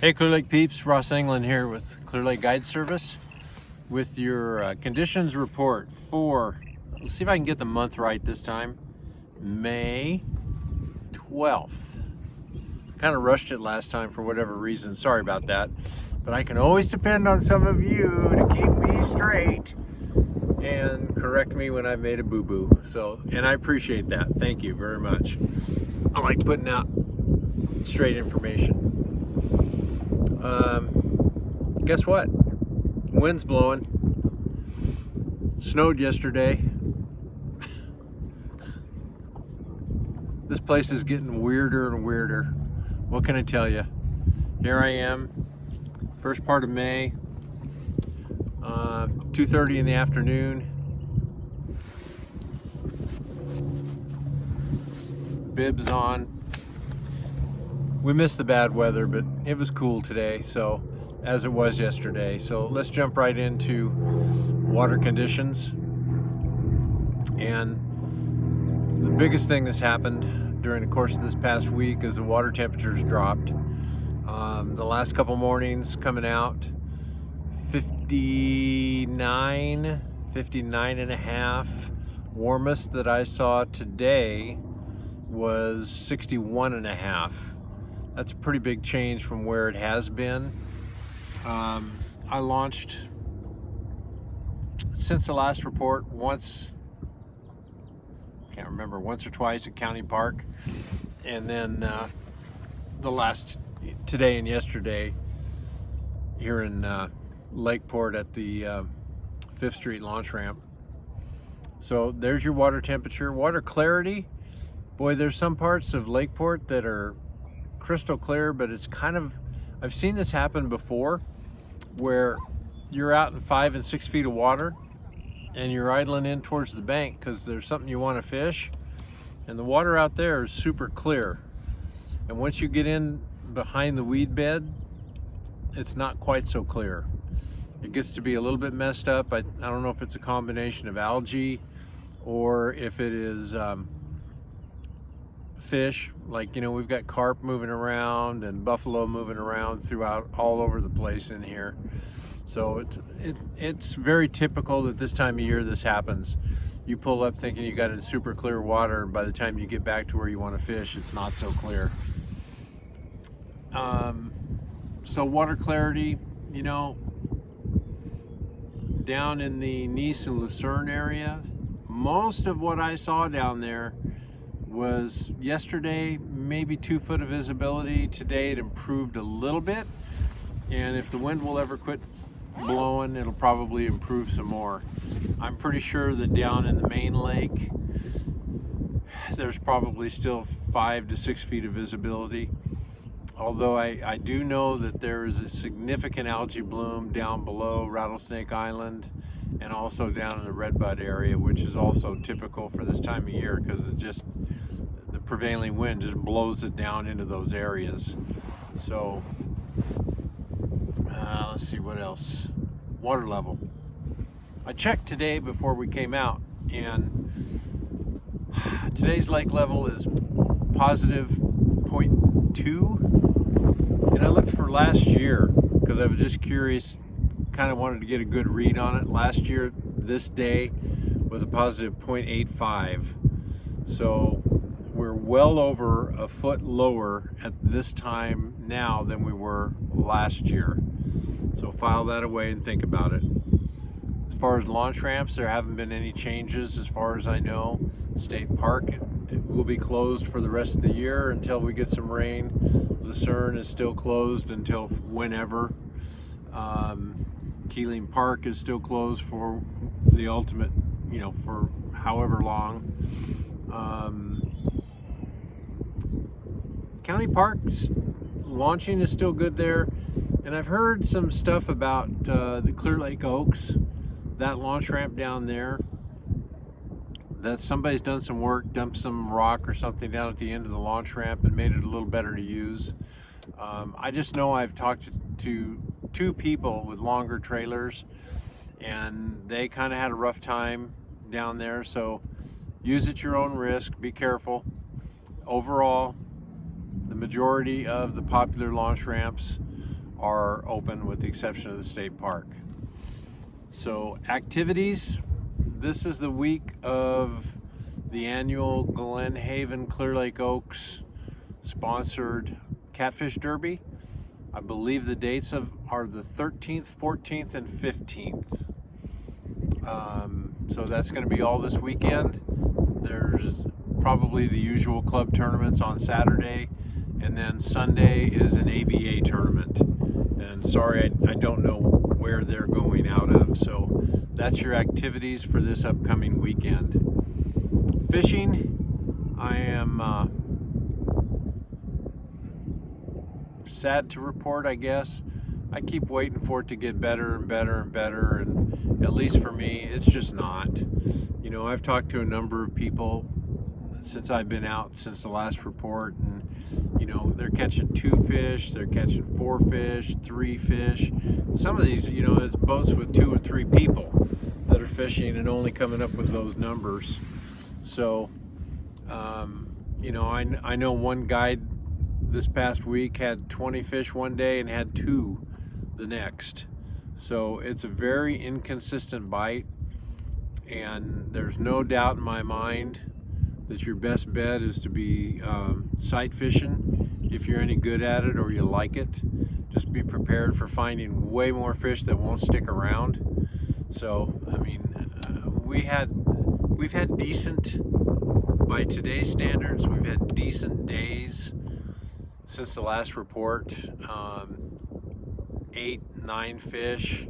Hey Clear Lake peeps, Ross England here with Clear Lake Guide Service with your conditions report for, let's see if I can get the month right this time, May 12th. Kind of rushed it last time for whatever reason, sorry about that, but I can always depend on some of you to keep me straight and correct me when I've made a boo-boo. So, and I appreciate that, thank you very much. I like putting out straight information. Guess what? Wind's blowing. Snowed yesterday. This place is getting weirder and weirder. What can I tell you? Here I am, first part of May, 2:30 in the afternoon. Bibs on. We missed the bad weather, but it was cool today, so as it was yesterday. So let's jump right into water conditions. And the biggest thing that's happened during the course of this past week is the water temperatures dropped. The last couple mornings coming out, 59 and a half. Warmest that I saw today was 61 and a half. That's a pretty big change from where it has been. I launched, since the last report, once, can't remember, once or twice at County Park, and then the last, today and yesterday, here in Lakeport at the 5th Street launch ramp. So there's your water temperature. Water clarity, boy, there's some parts of Lakeport that are crystal clear, but it's kind of, I've seen this happen before where you're out in 5 and 6 feet of water and you're idling in towards the bank because there's something you want to fish, and the water out there is super clear, and once you get in behind the weed bed, it's not quite so clear. It gets to be a little bit messed up. I don't know if it's a combination of algae or if it is fish, like, you know, we've got carp moving around and buffalo moving around throughout all over the place in here. So it's very typical that this time of year this happens. You pull up thinking you got a super clear water, and by the time you get back to where you want to fish, it's not so clear. So water clarity, you know, down in the Nice and Lucerne area, most of what I saw down there was yesterday maybe 2 foot of visibility. Today it improved a little bit, and if the wind will ever quit blowing, it'll probably improve some more. I'm pretty sure that down in the main lake there's probably still 5 to 6 feet of visibility, although I do know that there is a significant algae bloom down below Rattlesnake Island and also down in the Redbud area, which is also typical for this time of year because it just, the prevailing wind just blows it down into those areas. So let's see what else. Water level. I checked today before we came out, and today's lake level is positive 0.2, and I looked for last year because I was just curious, kind of wanted to get a good read on it. Last year this day was a positive 0.85, so we're well over a foot lower at this time now than we were last year. So file that away and think about it. As far as launch ramps, there haven't been any changes as far as I know. State Park, it will be closed for the rest of the year until we get some rain. Lucerne is still closed until whenever. Keeling Park is still closed for the ultimate, you know, for however long. County Park's launching is still good there, and I've heard some stuff about the Clear Lake Oaks, that launch ramp down there, that somebody's done some work, dumped some rock or something down at the end of the launch ramp and made it a little better to use. I just know I've talked to 2 people with longer trailers, and they kind of had a rough time down there, so use at your own risk, be careful. Overall, the majority of the popular launch ramps are open with the exception of the state park. So activities, this is the week of the annual Glen Haven Clear Lake Oaks sponsored Catfish Derby. I believe the dates are the 13th, 14th, and 15th. So that's going to be all this weekend. There's probably the usual club tournaments on Saturday, and then Sunday is an ABA tournament. And sorry, I don't know where they're going out of. So that's your activities for this upcoming weekend. Fishing, I am sad to report, I guess. I keep waiting for it to get better and better and better, and at least for me, it's just not. You know, I've talked to a number of people since I've been out since the last report, and you know, they're catching 2 fish, they're catching 4 fish, 3 fish. Some of these, you know, it's boats with 2 and 3 people that are fishing and only coming up with those numbers. So, you know, I know one guide this past week had 20 fish one day and had 2 the next. So it's a very inconsistent bite, and there's no doubt in my mind that your best bet is to be sight fishing if you're any good at it or you like it. Just be prepared for finding way more fish that won't stick around. So I mean, we've had decent, by today's standards, we've had decent days since the last report. 8, 9 fish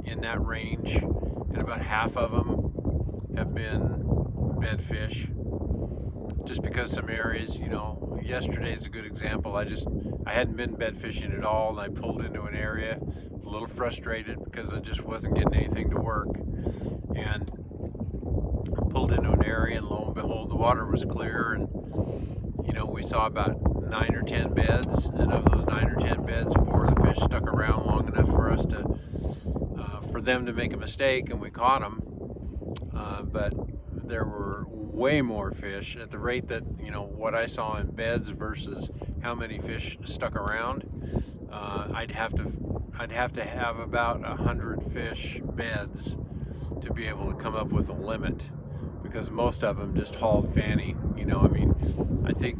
in that range, and about half of them have been bed fish. Just because some areas, you know, yesterday is a good example. I hadn't been bed fishing at all, and I pulled into an area a little frustrated because I just wasn't getting anything to work, and pulled into an area, and lo and behold, the water was clear, and you know, we saw about 9 or 10 beds, and of those 9 or 10 beds, 4 of the fish stuck around long enough for us to for them to make a mistake, and we caught them. But there were way more fish at the rate that, you know, what I saw in beds versus how many fish stuck around. I'd have to have about 100 fish beds to be able to come up with a limit, because most of them just hauled fanny. You know, I mean, I think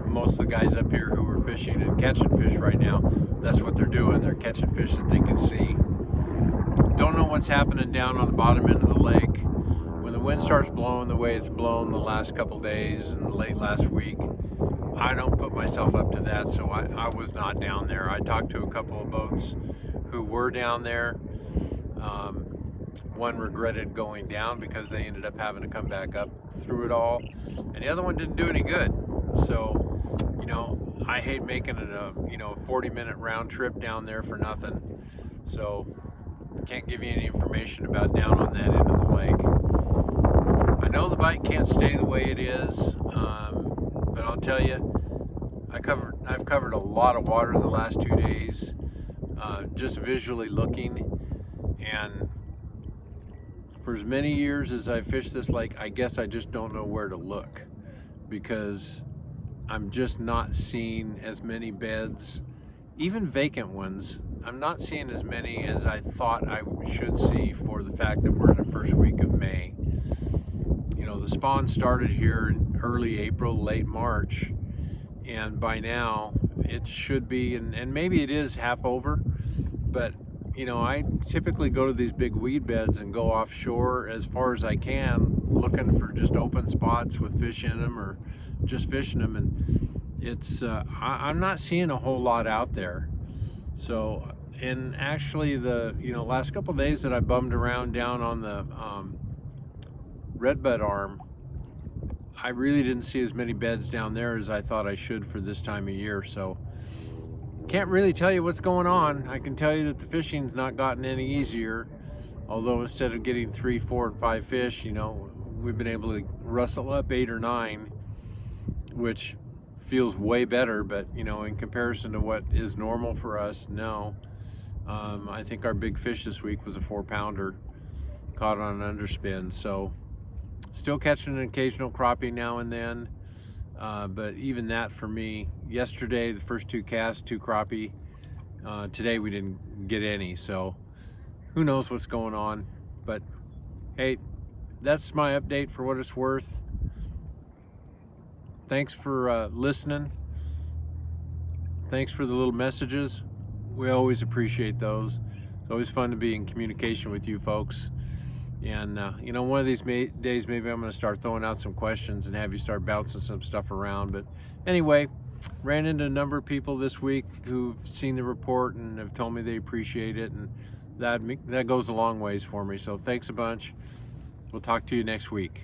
most of the guys up here who are fishing and catching fish right now, that's what they're doing. They're catching fish that they can see. Don't know what's happening down on the bottom end of the lake. When the wind starts blowing the way it's blown the last couple days and late last week, I don't put myself up to that, so I was not down there. I talked to a couple of boats who were down there. One regretted going down because they ended up having to come back up through it all, and the other one didn't do any good. So, you know, I hate making it a 40-minute round trip down there for nothing. So can't give you any information about down on that end of the lake. I know the bite can't stay the way it is, but I'll tell you, I've covered a lot of water the last 2 days, just visually looking, and for as many years as I've fished this lake, I guess I just don't know where to look, because I'm just not seeing as many beds, even vacant ones. I'm not seeing as many as I thought I should see for the fact that we're in the first week of May. You know, the spawn started here in early April, late March, and by now it should be, and maybe it is half over, but you know, I typically go to these big weed beds and go offshore as far as I can, looking for just open spots with fish in them or just fishing them, and it's I'm not seeing a whole lot out there. So, and actually the last couple of days that I bummed around down on the Redbud Arm, I really didn't see as many beds down there as I thought I should for this time of year. So can't really tell you what's going on. I can tell you that the fishing's not gotten any easier, although instead of getting 3, 4, and 5 fish, you know, we've been able to rustle up 8 or 9, which feels way better, but you know, in comparison to what is normal for us, no. I think our big fish this week was a 4-pounder caught on an underspin. So still catching an occasional crappie now and then, but even that for me, yesterday the first 2 casts, 2 crappie, Today we didn't get any, so who knows what's going on. But hey, that's my update for what it's worth. Thanks for listening. Thanks for the little messages. We always appreciate those. It's always fun to be in communication with you folks. And you know, one of these days maybe I'm going to start throwing out some questions and have you start bouncing some stuff around. But anyway, ran into a number of people this week who've seen the report and have told me they appreciate it, and that goes a long ways for me. So thanks a bunch. We'll talk to you next week.